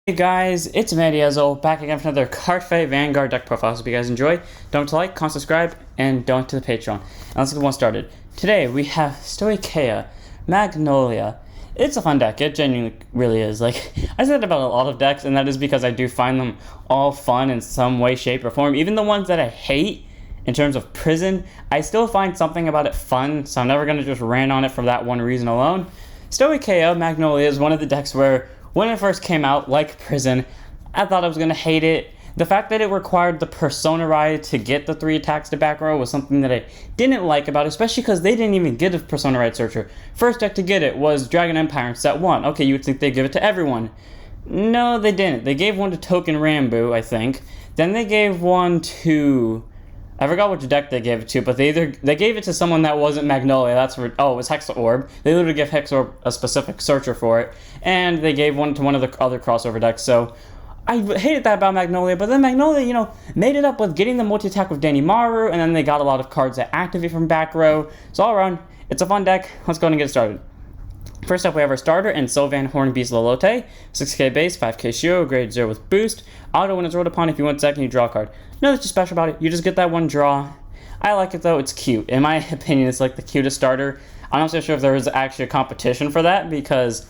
Hey guys, it's Magnolia back again for another Card Fight Vanguard deck profile. So if you guys enjoy, don't forget to like, comment, subscribe, and donate to the Patreon. And let's get one started. Today we have Stoicheia, Magnolia. It's a fun deck, it genuinely really is. Like, I said about a lot of decks, and that is because I do find them all fun in some way, shape, or form. Even the ones that I hate, in terms of prison, I still find something about it fun, so I'm never going to just rant on it for that one reason alone. Stoicheia, Magnolia is one of the decks where, when it first came out, like Prison, I thought I was going to hate it. The fact that it required the Persona Ride to get the 3 attacks to back row was something that I didn't like about it, especially because they didn't even get a Persona Ride Searcher. First deck to get it was Dragon Empire in set 1. Okay, you would think they'd give it to everyone. No, they didn't. They gave one to Token Rambo, I think. Then they gave one to... I forgot which deck they gave it to, but they gave it to someone that wasn't Magnolia. That's for, oh, it was Hex Orb. They literally gave Hex Orb a specific searcher for it, and they gave one to one of the other crossover decks. So I hated that about Magnolia, but then Magnolia, made it up with getting the multi-attack with Damainaru, and then they got a lot of cards that activate from back row. So all around, it's a fun deck. Let's go ahead and get started. First up, we have our starter in Sylvan Hornbeast Lotte, 6k base, 5k shield, grade 0 with boost. Auto when it's rolled upon, if you want second, you draw a card. Nothing too special about it, you just get that one draw. I like it though, it's cute. In my opinion, it's like the cutest starter. I'm not so sure if there is actually a competition for that, because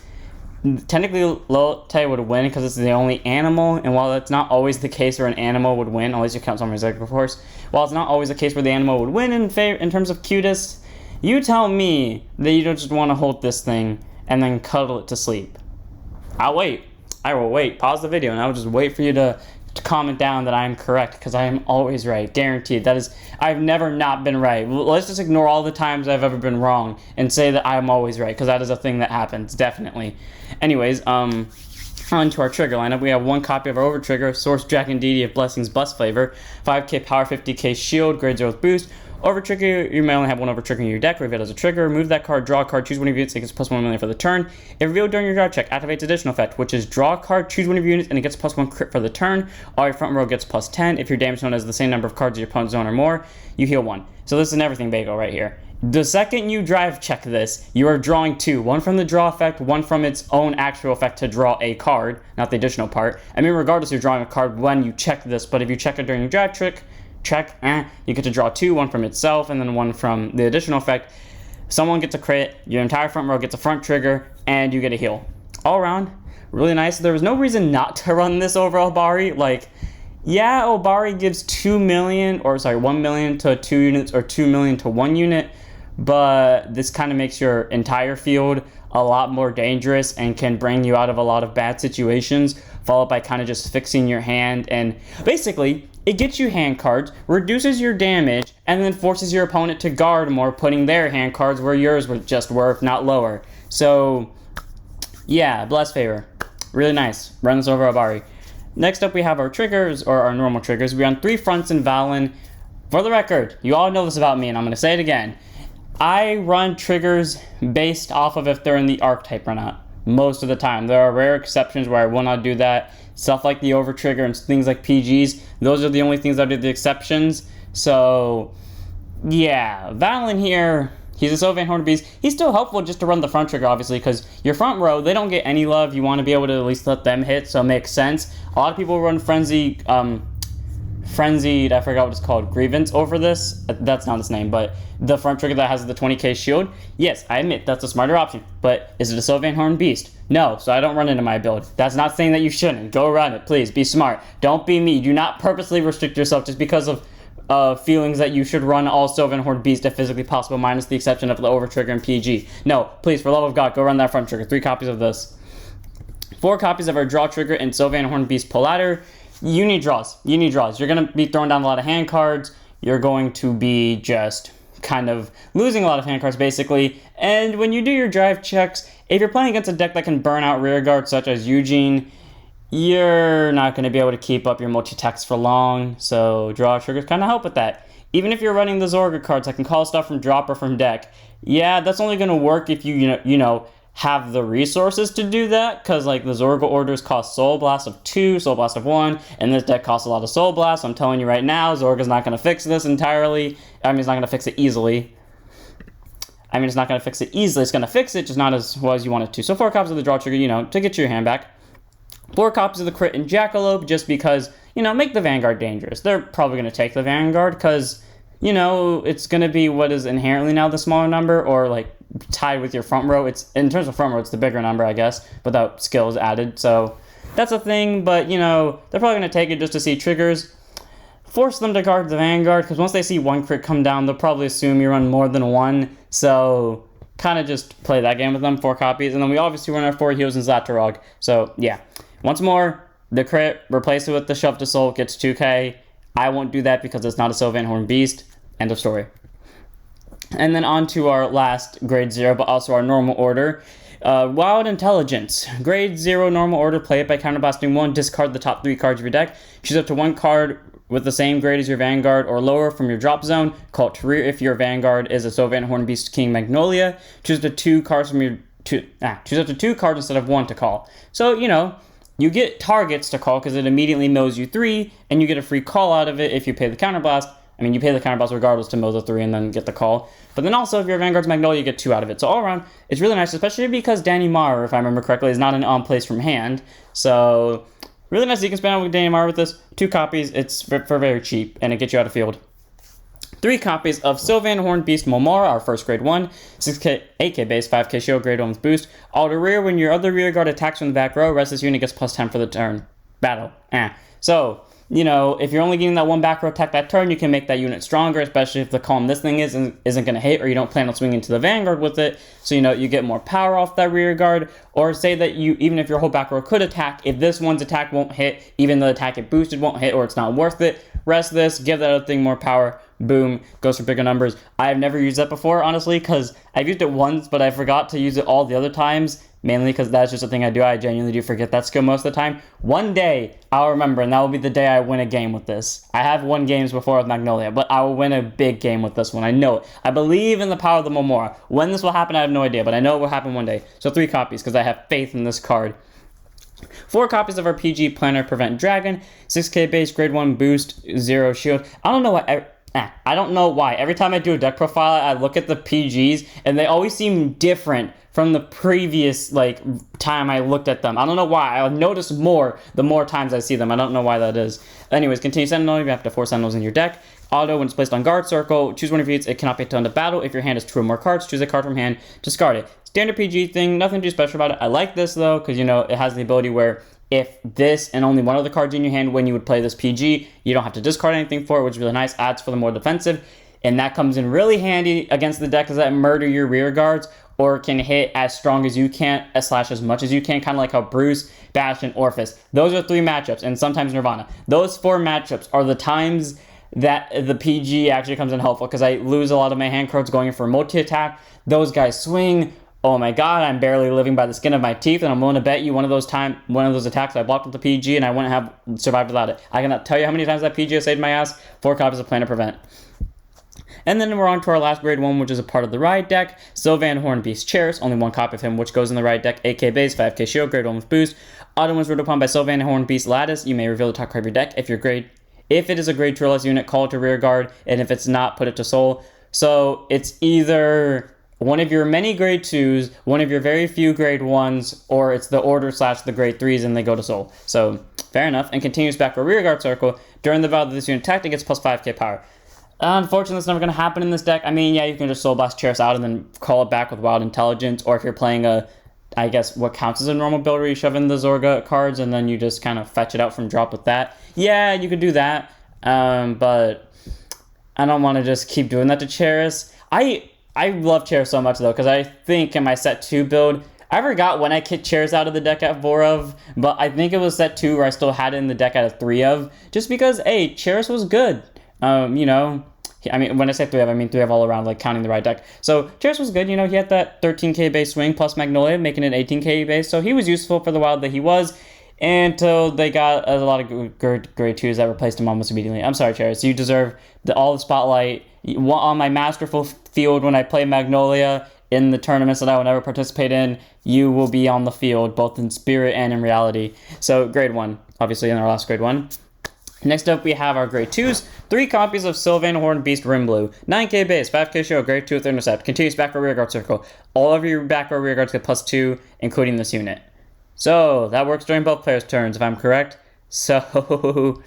technically Lotte would win because it's the only animal, and while that's not always the case where an animal would win, unless you count some executive horse, while it's not always the case where the animal would win in terms of cutest, you tell me that you don't just want to hold this thing and then cuddle it to sleep. I'll wait. I will wait. Pause the video and I will just wait for you to comment down that I am correct, because I am always right. Guaranteed. That is, I've never not been right. Let's just ignore all the times I've ever been wrong and say that I'm always right, because that is a thing that happens, definitely. Anyways, on to our trigger lineup. We have one copy of our over trigger, Source Dragon Deity of Blessings Blessfavor, 5k power, 50k shield, grade 0 with boost. Over trigger, you may only have one over trigger in your deck. Reveal as a trigger, remove that card, draw a card, choose one of your units, and it gets plus 1 million for the turn. If revealed during your draw check, activates additional effect, which is draw a card, choose one of your units, and it gets plus 1 crit for the turn. All your front row gets plus 10. If your damage zone has the same number of cards as your opponent's zone or more, you heal 1. So this is an everything bagel right here. The second you drive check this, you are drawing 2. One from the draw effect, one from its own actual effect to draw a card, not the additional part. I mean, regardless, you're drawing a card when you check this, but if you check it during your drive check, you get to draw 2, one from itself and then one from the additional effect. Someone gets a crit, your entire front row gets a front trigger, and you get a heal. All around, really nice. There was no reason not to run this over Obari. Like, yeah, Obari gives 1 million to 2 units or 2 million to 1 unit, but this kind of makes your entire field a lot more dangerous and can bring you out of a lot of bad situations, followed by kind of just fixing your hand. And basically, it gets you hand cards, reduces your damage, and then forces your opponent to guard more, putting their hand cards where yours were, if not lower. So, yeah, Blessfavor. Really nice. Run this over Obari. Next up, we have our triggers, or our normal triggers. We're on 3 fronts in Valin. For the record, you all know this about me, and I'm going to say it again. I run triggers based off of if they're in the archetype or not. Most of the time. There are rare exceptions where I will not do that. Stuff like the over trigger and things like PGs, those are the only things that are the exceptions. So, yeah, Valin here, he's a Sylvan Hornbeast. He's still helpful just to run the front trigger, obviously, because your front row, they don't get any love. You want to be able to at least let them hit, so it makes sense. A lot of people run Frenzied, I forgot what it's called, Grievance over this. That's not its name, but the front trigger that has the 20k shield. Yes, I admit that's a smarter option, but is it a Sylvan Hornbeast? No, so I don't run into my build. That's not saying that you shouldn't. Go run it, please. Be smart. Don't be me. Do not purposely restrict yourself just because of feelings that you should run all Sylvan Hornbeast if physically possible, minus the exception of the over trigger and PG. No, please, for the love of God, go run that front trigger. 3 copies of this. 4 copies of our draw trigger in Sylvan Hornbeast Planar. You need draws. You're going to be throwing down a lot of hand cards. You're going to be just kind of losing a lot of hand cards, basically. And when you do your drive checks, if you're playing against a deck that can burn out rear guards, such as Eugene, you're not going to be able to keep up your multi-attacks for long. So draw triggers kind of help with that. Even if you're running the Zorga cards that can call stuff from drop or from deck, yeah, that's only going to work if you have the resources to do that, because like the Zorga orders cost Soul Blast of 2, Soul Blast of 1, and this deck costs a lot of Soul Blast. So I'm telling you right now, Zorga's not going to fix this entirely. I mean, it's not going to fix it easily. It's not going to fix it easily. It's going to fix it, just not as well as you want it to. So 4 copies of the draw trigger, to get your hand back. 4 copies of the crit and Jackalope, just because, make the Vanguard dangerous. They're probably going to take the Vanguard because, it's going to be what is inherently now the smaller number, or like tied with your front row. It's in terms of front row, it's the bigger number, I guess, without skills added. So that's a thing, but they're probably going to take it just to see triggers. Force them to guard the Vanguard, because once they see 1 crit come down, they'll probably assume you run more than 1. So kind of just play that game with them, 4 copies. And then we obviously run our 4 heals in Zlatorog. So yeah, once more, the crit, replace it with the Shove to Soul, gets 2k. I won't do that because it's not a Sylvan Horn Beast. End of story. And then on to our last grade 0, but also our normal order. Wild Intelligence. Grade 0 normal order, play it by counterblasting 1, discard the top 3 cards of your deck. Choose up to 1 card with the same grade as your Vanguard or lower from your drop zone. Call it to rear if your Vanguard is a Sylvan Horn Beast King Magnolia. Choose up to 2 cards from your choose up to 2 cards instead of 1 to call. So, you get targets to call because it immediately mills you 3, and you get a free call out of it if you pay the counterblast. I mean, you pay the counterblast regardless to mill the 3 and then get the call. But then also, if your Vanguard's Magnolia, you get 2 out of it. So all around, it's really nice, especially because Damainaru, if I remember correctly, is not an on-place from hand. So really nice that you can spend out with Damainaru with this. 2 copies, it's for very cheap, and it gets you out of field. 3 copies of Sylvan Horn Beast Molemora, our first grade 1, 6k, 8k base, 5k shield, grade 1 with boost. Auto rear, when your other rear guard attacks from the back row, rest this unit gets plus 10 for the turn. Battle. So, if you're only getting that 1 back row attack that turn, you can make that unit stronger, especially if the column this thing isn't going to hit, or you don't plan on swinging to the Vanguard with it. So, you get more power off that rear guard. Or say that even if your whole back row could attack, if this one's attack won't hit, even the attack it boosted won't hit, or it's not worth it, rest this, give that other thing more power. Boom, goes for bigger numbers. I've never used that before, honestly, because I've used it once, but I forgot to use it all the other times, mainly because that's just a thing I do. I genuinely do forget that skill most of the time. One day, I'll remember, and that will be the day I win a game with this. I have won games before with Magnolia, but I will win a big game with this one. I know it. I believe in the power of the Molemora. When this will happen, I have no idea, but I know it will happen one day. So 3 copies, because I have faith in this card. 4 copies of our PG Planar Prevent Dragon, 6k base, grade 1 boost, 0 shield. I don't know why. Every time I do a deck profile, I look at the PGs, and they always seem different from the previous, time I looked at them. I don't know why. I'll notice more the more times I see them. I don't know why that is. Anyways, continue Sentinel. You have to 4 Sentinels in your deck. Auto, when it's placed on guard circle, choose one of your units. It cannot be turned to battle. If your hand has 2 or more cards, choose a card from hand, discard it. Standard PG thing, nothing too special about it. I like this, though, because, it has the ability where if this and only one of the cards in your hand when you would play this PG, you don't have to discard anything for it, which is really nice. Adds for the more defensive. And that comes in really handy against the deck because that murder your rear guards or can hit as strong as you can, / as much as you can, kind of like how Bruce, Bash, and Orphis. Those are 3 matchups, and sometimes Nirvana. Those 4 matchups are the times that the PG actually comes in helpful because I lose a lot of my hand cards going in for multi-attack. Those guys swing. Oh my god, I'm barely living by the skin of my teeth, and I'm willing to bet you one of those attacks I blocked with the PG and I wouldn't have survived without it. I cannot tell you how many times that PG has saved my ass. 4 copies of Planar Prevent. And then we're on to our last grade 1, which is a part of the ride deck. Sylvan Horn Beast Charis, only 1 copy of him, which goes in the ride deck. 8k base, 5k shield, grade 1 with boost. Auto wins ruled upon by Sylvan Horn Beast Lattice. You may reveal the top card of your deck. If it is a grade 2 or less unit, call it to rear guard, and if it's not, put it to soul. So it's either one of your many grade 2s, one of your very few grade 1s, or it's the order / the grade 3s and they go to soul. So fair enough. And continues back for rear guard circle. During the battle of this unit attack, it gets plus 5k power. Unfortunately, it's never going to happen in this deck. I mean, yeah, you can just Soul Blast Charis out and then call it back with Wild Intelligence, or if you're playing I guess what counts as a normal build where you shove in the Zorga cards and then you just kind of fetch it out from drop with that. Yeah, you could do that, but I don't want to just keep doing that to Charis. I love Charis so much, though, because I think in my set 2 build, I forgot when I kicked Charis out of the deck at 4 of, but I think it was set 2 where I still had it in the deck at 3 of, just because, hey, Charis was good. I mean, when I say 3 of, I mean 3 of all around, counting the right deck. So Charis was good. He had that 13k base swing plus Magnolia, making it 18k base. So he was useful for the wild that he was, until they got a lot of grade 2s that replaced him almost immediately. I'm sorry, Charis. You deserve all the spotlight. On my masterful field when I play Magnolia in the tournaments that I will never participate in, you will be on the field, both in spirit and in reality. So grade 1, obviously in our last grade 1. Next up, we have our grade 2s. 3 copies of Sylvan Horn Beast Rim Blue. 9k base, 5k shield, grade 2 with intercept. Continues back row rear guard circle. All of your back row rear guards get plus 2, including this unit. So, that works during both players' turns, if I'm correct. So,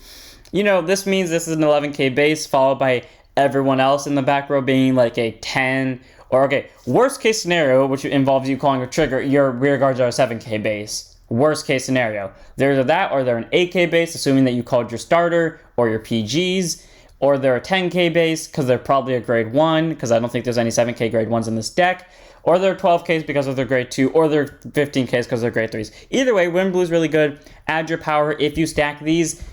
this means this is an 11k base, followed by everyone else in the back row being like a 10, or okay, worst case scenario, which involves you calling a trigger, your rear guards are a 7k base. Worst case scenario. They're either that, or they're an 8k base, assuming that you called your starter, or your PGs, or they're a 10k base, because they're probably a grade 1, because I don't think there's any 7k grade 1s in this deck. Or they're 12Ks because of their grade 2, or they're 15Ks because they're grade 3s. Either way, Wind Blue is really good. Add your power if you stack these.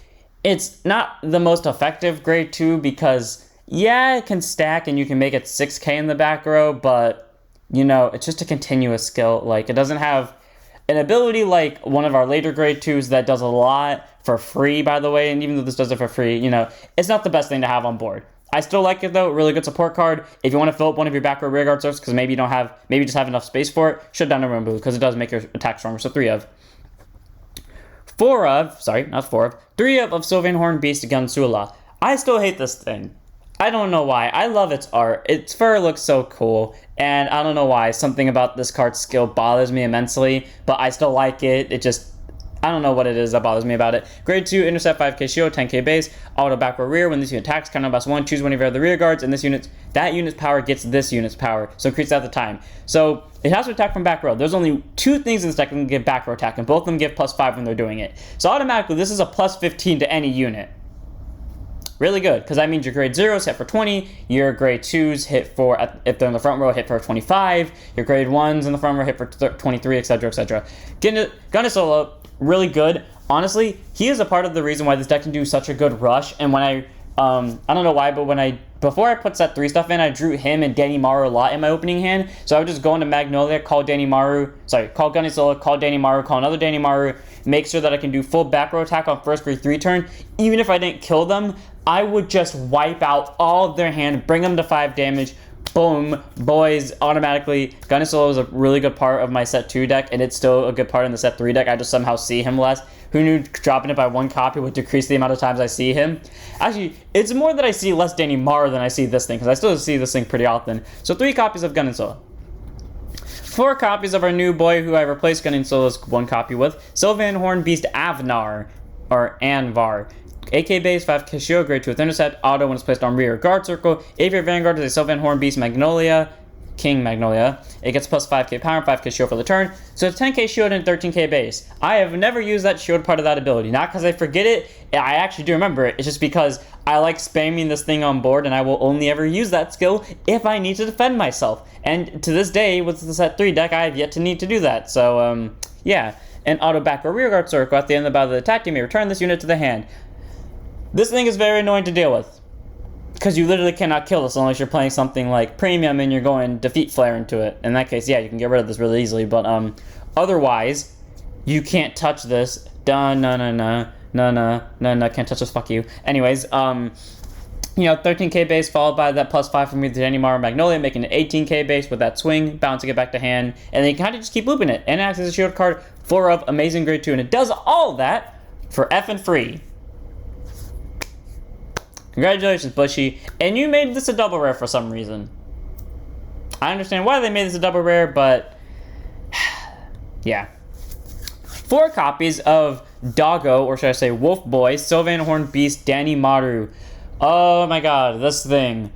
It's not the most effective grade 2 because, yeah, it can stack and you can make it 6K in the back row, but, it's just a continuous skill. Like, it doesn't have an ability like one of our later grade 2s that does a lot for free, by the way, and even though this does it for free, it's not the best thing to have on board. I still like it though, really good support card. If you want to fill up one of your back row rear guard surfs because maybe you just have enough space for it, shut down a Wind Blue because it does make your attack stronger. So 3 of Sylvan Horn Beast Gyunosla. I still hate this thing. I don't know why. I love its art. Its fur looks so cool, and I don't know why. Something about this card's skill bothers me immensely, but I still like it. I don't know what it is that bothers me about it. Grade 2, intercept 5k shield, 10k base, auto back or rear. When this unit attacks, count on +1, choose one of your other rear guards, and that unit's power gets this unit's power, so increase that the time. So it has to attack from back row. There's only 2 things in this deck that can give back row attack, and both of them give +5 when they're doing it. So automatically, this is a +15 to any unit. Really good, because that means your grade 0s hit for 20, your grade 2s hit for, if they're in the front row, hit for 25, your grade 1s in the front row hit for 23, etc., etc. Gyunosla, really good. Honestly, he is a part of the reason why this deck can do such a good rush, and when I don't know why, but before I put set 3 stuff in, I drew him and Damainaru a lot in my opening hand, so I would just go into Magnolia, call Gyunosla, call Damainaru, call another Damainaru, make sure that I can do full back row attack on first grade 3 turn. Even if I didn't kill them, I would just wipe out all of their hand, bring them to 5 damage, boom, boys, automatically. Gyunosla was a really good part of my set 2 deck, and it's still a good part in the set 3 deck. I just somehow see him less. Who knew dropping it by 1 copy would decrease the amount of times I see him? Actually, it's more that I see less Damainaru than I see this thing, because I still see this thing pretty often. So 3 copies of Gyunosla. 4 copies of our new boy, who I replaced Gyunosla's 1 copy with, Sylvan Horn Beast Anvar. 8k base, 5k shield, grade 2 with intercept, auto when it's placed on rear guard circle. If your vanguard is a Sylvan Horn Beast Magnolia, King Magnolia, it gets +5k power, 5k shield for the turn. So it's 10k shield and 13k base. I have never used that shield part of that ability. Not because I forget it, I actually do remember it. It's just because I like spamming this thing on board, and I will only ever use that skill if I need to defend myself. And to this day, with the set 3 deck, I have yet to need to do that. So, yeah. And auto back or rear guard circle. At the end of the battle of the attack, you may return this unit to the hand. This thing is very annoying to deal with, because you literally cannot kill this unless you're playing something like Premium and you're going Defeat Flare into it. In that case, yeah, you can get rid of this really easily, but otherwise, you can't touch this. Can't touch this, fuck you. Anyways, 13k base followed by that +5 from either Damainaru Magnolia, making it 18k base with that swing, bouncing it back to hand, and then you kind of just keep looping it. And it acts as a shield card, 4 of amazing grade 2, and it does all that for effing free. Congratulations, Bushy. And you made this a double rare for some reason. I understand why they made this a double rare, but yeah. 4 copies of Doggo, or should I say Wolf Boy, Sylvan Horn Beast, Damainaru. Oh my god, this thing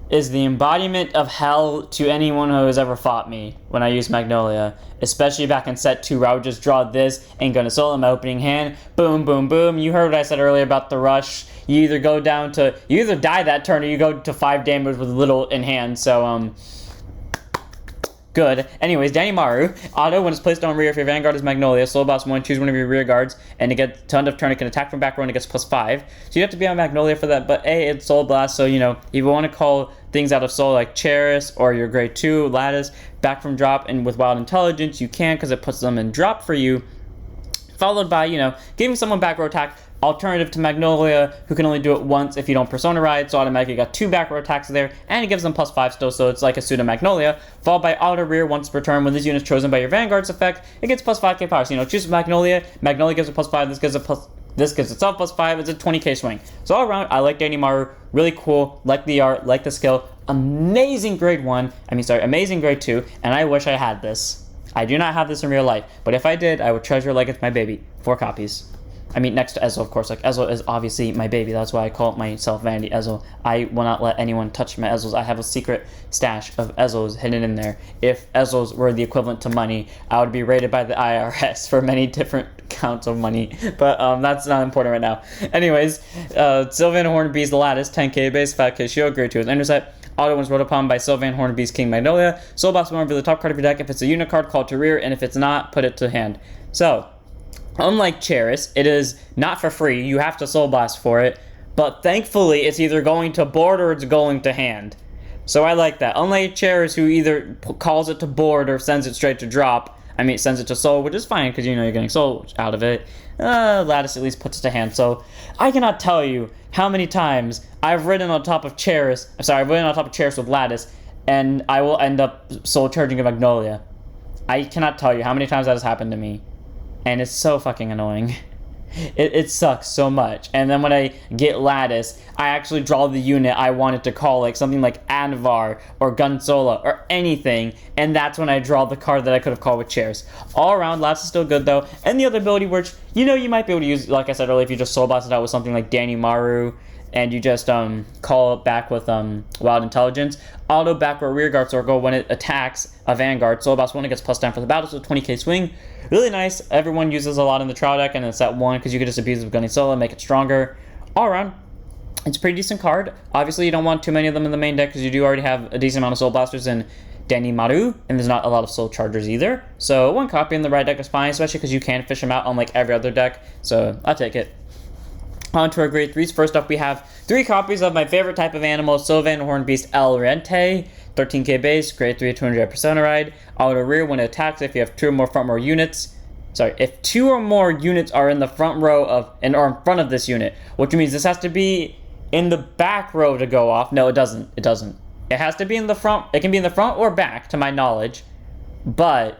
is the embodiment of hell to anyone who has ever fought me when I use Magnolia. Especially back in set 2 where I would just draw this and Gyunosla in my opening hand. Boom, boom, boom. You heard what I said earlier about the rush. You either die that turn or you go to 5 damage with little in hand. So, good. Anyways, Damainaru, auto, when it's placed on rear, if your vanguard is Magnolia, slow boss 1, choose one of your rear guards, and to get to end of turn, it can attack from back row and it gets +5. So you have to be on Magnolia for that, but hey, it's Soul Blast, so if you want to call things out of Soul like Charis or your grade 2, Lattice, back from drop, and with Wild Intelligence, you can, because it puts them in drop for you, followed by, giving someone back row attack, alternative to Magnolia, who can only do it once if you don't Persona Ride, so automatically got 2 back row attacks there, and it gives them +5 still, so it's like a pseudo Magnolia, followed by auto rear once per turn. When this unit is chosen by your Vanguard's effect, it gets +5k power. So choose Magnolia gives it +5, this gives itself +5, it's a 20k swing. So all around, I like Damainaru, really cool, like the art, like the skill, amazing grade 2, and I wish I had this. I do not have this in real life, but if I did, I would treasure it like it's my baby. 4 copies. I mean, next to Ezel, of course. Like, Ezel is obviously my baby. That's why I call myself Vanity Ezel. I will not let anyone touch my Ezels. I have a secret stash of Ezels hidden in there. If Ezels were the equivalent to money, I would be rated by the IRS for many different counts of money. But that's not important right now. Anyways, Sylvan Horned Beast Lattice, 10k base, 5k shield, grade 2 with intercept. Auto one's wrote upon by Sylvan Horned Beast King Magnolia. Soul Boss will reveal the top card of your deck. If it's a unit card, call it to rear, and if it's not, put it to hand. So, unlike Charis, it is not for free. You have to Soul Blast for it. But thankfully, it's either going to board or it's going to hand. So I like that. Unlike Charis, who either calls it to board or sends it straight to drop. I mean, it sends it to soul, which is fine because, you know, you're getting soul out of it. Lattice at least puts it to hand. So I cannot tell you how many times I've ridden on top of Charis. I've ridden on top of Charis with Lattice, and I will end up soul charging a Magnolia. I cannot tell you how many times that has happened to me. And it's so fucking annoying. It sucks so much. And then when I get Lattice, I actually draw the unit I wanted to call, like something like Anvar or Gunsola or anything, and that's when I draw the card that I could have called with Charis. All around, Lattice is still good though. And the other ability which, you know, you might be able to use, like I said earlier, if you just Soul Blast it out with something like Damainaru, and you just call it back with Wild Intelligence. Auto back or rear guard circle when it attacks a Vanguard. Soul Blast 1, it gets +10 for the battle, so 20k swing. Really nice. Everyone uses a lot in the trial deck, and it's at 1 because you can just abuse it with Gyunosla, make it stronger. All around, it's a pretty decent card. Obviously, you don't want too many of them in the main deck because you do already have a decent amount of Soul Blasters in Damainaru, and there's not a lot of Soul Chargers either. So 1 copy in the right deck is fine, especially because you can fish them out unlike every other deck. So I'll take it. On to our grade 3s. First up, we have 3 copies of my favorite type of animal, Sylvan Horned Beast Elrante. 13k base, grade 3, 200 Persona Ride. Auto rear when it attacks if you have 2 or more front row units. Sorry, if 2 or more units are in the front row of, or in front of this unit, which means this has to be in the back row to go off. No, it doesn't. It doesn't. It has to be in the front. It can be in the front or back, to my knowledge, but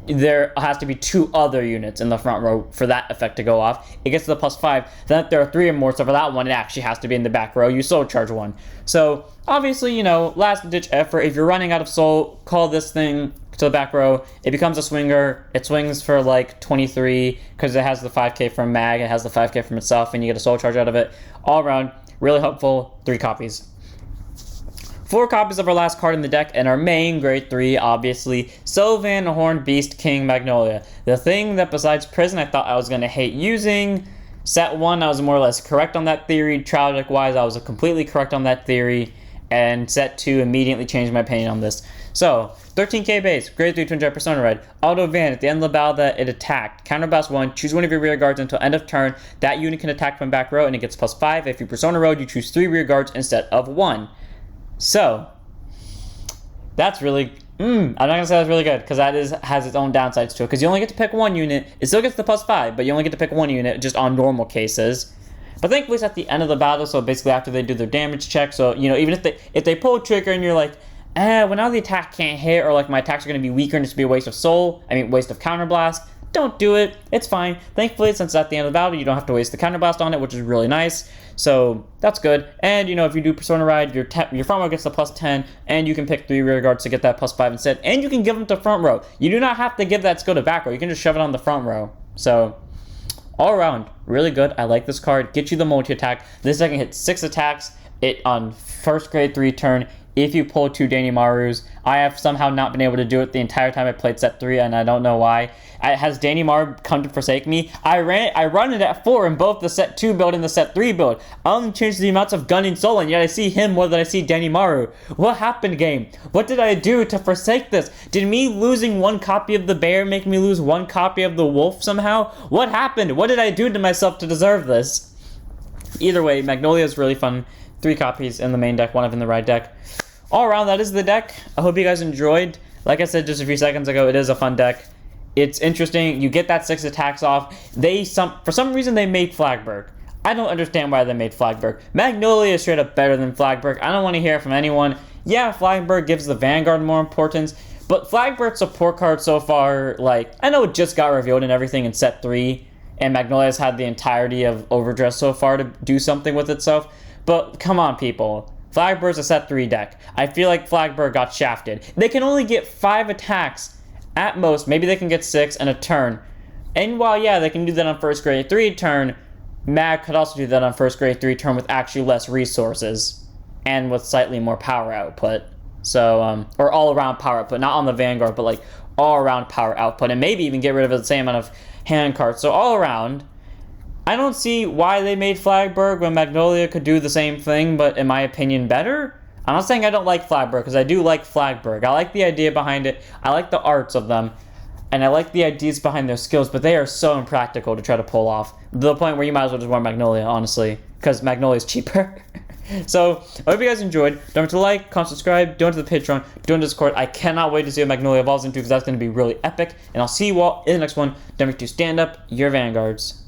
there has to be 2 other units in the front row for that effect to go off. It gets to the +5. Then if there are 3 or more, so for that one, it actually has to be in the back row. You soul charge 1. So obviously, you know, last ditch effort. If you're running out of soul, call this thing to the back row. It becomes a swinger. It swings for like 23 because it has the 5k from Mag. It has the 5k from itself, and you get a soul charge out of it. All around, really helpful. 3 copies. 4 copies of our last card in the deck, and our main grade 3, obviously, Sylvan Horned Beast King Magnolia. The thing that besides Prison I thought I was going to hate using. Set 1, I was more or less correct on that theory. Trial deck wise, I was completely correct on that theory. And set 2 immediately changed my opinion on this. So, 13k base, grade 3 200 Persona Ride. Auto Van, at the end of the battle that it attacked. Counterblast 1, choose one of your rear guards until end of turn. That unit can attack from back row and it gets +5. If you Persona Road, you choose 3 rear guards instead of 1. So, that's really, I'm not going to say that's really good, because that has its own downsides to it, because you only get to pick 1 unit. It still gets the +5, but you only get to pick 1 unit just on normal cases. But thankfully it's at the end of the battle, so basically after they do their damage check, so, you know, even if they pull a trigger and you're like, well now the attack can't hit, or like my attacks are going to be weaker and it's going to be a waste of soul, waste of counterblast, don't do it, it's fine. Thankfully, since it's at the end of the battle, you don't have to waste the counterblast on it, which is really nice. So that's good. And you know, if you do Persona Ride, your front row gets the +10, and you can pick 3 rear guards to get that +5 instead. And you can give them to front row. You do not have to give that skill to back row. You can just shove it on the front row. So all around, really good. I like this card. Get you the multi-attack. This deck can hit 6 attacks. It on first grade 3 turn. If you pull 2 Damainarus, I have somehow not been able to do it the entire time I played set 3, and I don't know why. Has Damainaru come to forsake me? I run it at 4 in both the set 2 build and the set 3 build. I only changed the amounts of gunning soul, and yet I see him more than I see Damainaru. What happened, game? What did I do to forsake this? Did me losing 1 copy of the bear make me lose 1 copy of the wolf somehow? What happened? What did I do to myself to deserve this? Either way, Magnolia is really fun. 3 copies in the main deck, 1 of in the right deck. All around, that is the deck. I hope you guys enjoyed. Like I said just a few seconds ago, it is a fun deck. It's interesting. You get that 6 attacks off. For some reason, they made Flagberg. I don't understand why they made Flagberg. Magnolia is straight up better than Flagberg. I don't want to hear it from anyone. Yeah, Flagberg gives the Vanguard more importance, but Flagberg's support card so far, like, I know it just got revealed and everything in set 3, and Magnolia's had the entirety of Overdress so far to do something with itself, but come on, people. Flagberg's a set 3 deck. I feel like Flagberg got shafted. They can only get 5 attacks At most, maybe they can get 6 and a turn. And while, yeah, they can do that on first grade 3 turn, Mag could also do that on first grade 3 turn with actually less resources and with slightly more power output. So, or all-around power output, not on the Vanguard, but like all-around power output, and maybe even get rid of the same amount of hand cards. So all around, I don't see why they made Flagberg when Magnolia could do the same thing, but in my opinion, better. I'm not saying I don't like Flagberg, because I do like Flagberg. I like the idea behind it. I like the arts of them. And I like the ideas behind their skills, but they are so impractical to try to pull off. To the point where you might as well just wear Magnolia, honestly. Because Magnolia is cheaper. So, I hope you guys enjoyed. Don't forget to like, comment, subscribe, join to the Patreon, join Discord. I cannot wait to see what Magnolia evolves into, because that's going to be really epic. And I'll see you all in the next one. Don't forget to stand up your Vanguards.